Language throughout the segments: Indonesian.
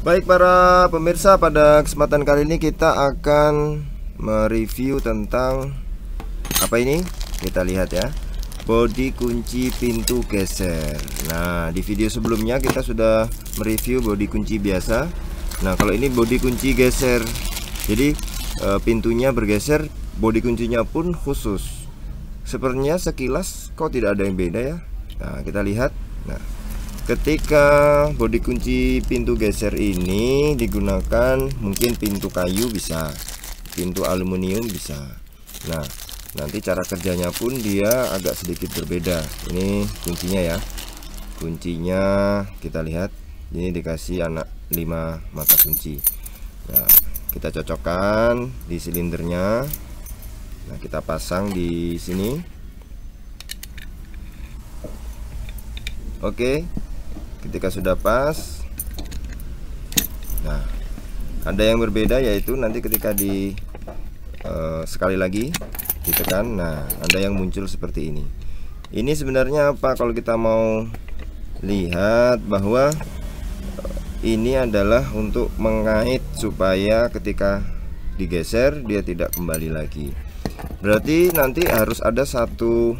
Baik para pemirsa, pada kesempatan kali ini kita akan mereview tentang apa ini? Kita lihat ya, bodi kunci pintu geser. Nah, di video sebelumnya kita sudah mereview bodi kunci biasa. Nah, kalau ini bodi kunci geser. Jadi pintunya bergeser, bodi kuncinya pun khusus. Sepertinya sekilas kok tidak ada yang beda ya. Nah, kita lihat. Nah, ketika bodi kunci pintu geser ini digunakan, mungkin pintu kayu bisa, pintu aluminium bisa. Nah, nanti cara kerjanya pun dia agak sedikit berbeda. Ini kuncinya ya. Kuncinya kita lihat, ini dikasih anak 5 mata kunci. Nah, kita cocokkan di silindernya. Nah, kita pasang di sini. Oke. Ketika sudah pas, nah ada yang berbeda, yaitu nanti ketika sekali lagi ditekan, nah ada yang muncul seperti ini. Ini sebenarnya apa? Kalau kita mau lihat bahwa ini adalah untuk mengait supaya ketika digeser dia tidak kembali lagi. Berarti nanti harus ada satu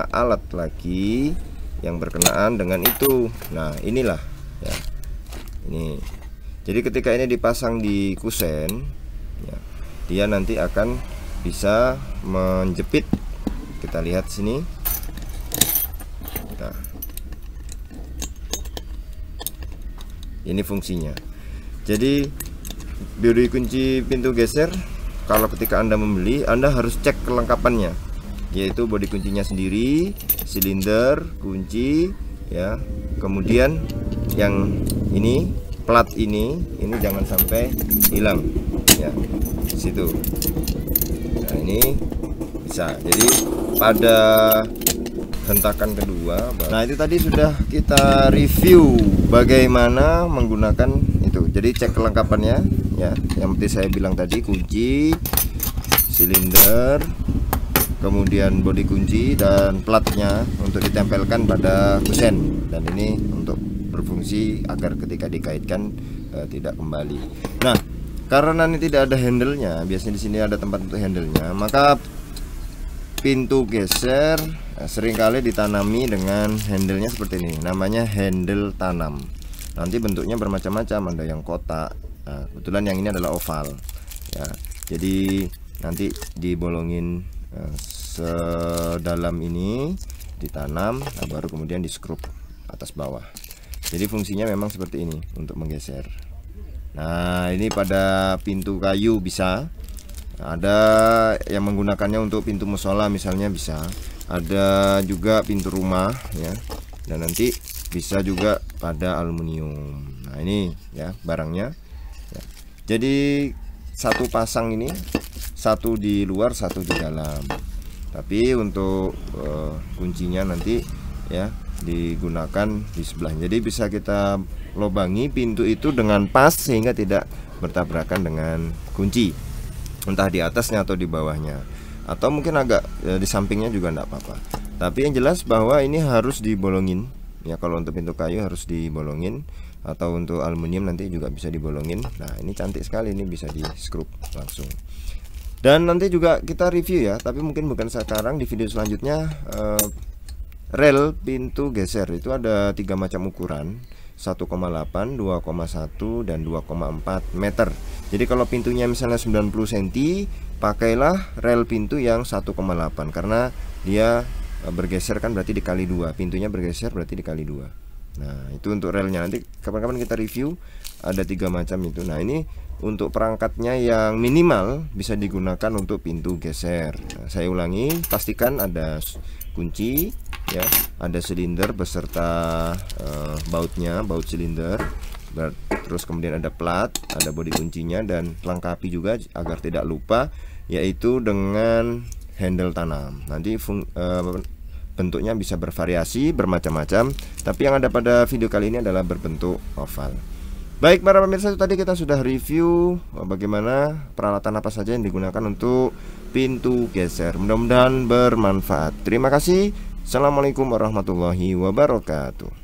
alat lagi yang berkenaan dengan itu. Nah, inilah ya. Ini. Jadi ketika ini dipasang di kusen, ya, dia nanti akan bisa menjepit. Kita lihat sini. Nah, ini fungsinya. Jadi bodi kunci pintu geser, kalau ketika Anda membeli, Anda harus cek kelengkapannya, yaitu bodi kuncinya sendiri, silinder, kunci ya. Kemudian yang ini, plat ini jangan sampai hilang ya. Di situ. Nah, ini bisa. Jadi pada hentakan kedua, nah itu tadi sudah kita review bagaimana menggunakan itu. Jadi cek kelengkapannya ya. Yang penting saya bilang tadi, kunci, silinder, kemudian bodi kunci dan platnya untuk ditempelkan pada kusen, dan ini untuk berfungsi agar ketika dikaitkan tidak kembali. Nah, karena ini tidak ada handle-nya, biasanya di sini ada tempat untuk handle-nya, maka pintu geser seringkali ditanami dengan handle-nya seperti ini, namanya handle tanam. Nanti bentuknya bermacam-macam, ada yang kotak. Nah, kebetulan yang ini adalah oval ya. Jadi nanti dibolongin sedalam ini, ditanam, nah baru kemudian di skrup atas bawah. Jadi fungsinya memang seperti ini untuk menggeser. Nah, ini pada pintu kayu bisa, ada yang menggunakannya untuk pintu musola misalnya bisa, ada juga pintu rumah ya, dan nanti bisa juga pada aluminium. Nah, ini ya barangnya ya. Jadi satu pasang ini, satu di luar, satu di dalam. Tapi untuk kuncinya nanti ya digunakan di sebelahnya. Jadi bisa kita lobangi pintu itu dengan pas sehingga tidak bertabrakan dengan kunci, entah di atasnya atau di bawahnya, atau mungkin agak di sampingnya juga enggak apa-apa. Tapi yang jelas bahwa ini harus dibolongin ya. Kalau untuk pintu kayu harus dibolongin, atau untuk aluminium nanti juga bisa dibolongin. Nah, ini cantik sekali, ini bisa di skrup langsung. Dan nanti juga kita review ya, tapi mungkin bukan sekarang, di video selanjutnya. Rel pintu geser itu ada 3 macam ukuran, 1,8, 2,1 dan 2,4 meter. Jadi kalau pintunya misalnya 90 cm, pakailah rel pintu yang 1,8, karena dia bergeser kan berarti dikali 2, pintunya bergeser berarti dikali 2. Nah, itu untuk relnya, nanti kapan-kapan kita review. Ada 3 macam itu. Nah, ini untuk perangkatnya yang minimal bisa digunakan untuk pintu geser. Nah, saya ulangi, pastikan ada kunci ya, ada silinder beserta bautnya, baut silinder, terus kemudian ada plat, ada bodi kuncinya, dan lengkapi juga agar tidak lupa, yaitu dengan handle tanam. Nanti bentuknya bisa bervariasi, bermacam-macam, tapi yang ada pada video kali ini adalah berbentuk oval. Baik para pemirsa, itu tadi kita sudah review bagaimana peralatan apa saja yang digunakan untuk pintu geser. Mudah-mudahan bermanfaat. Terima kasih. Assalamualaikum warahmatullahi wabarakatuh.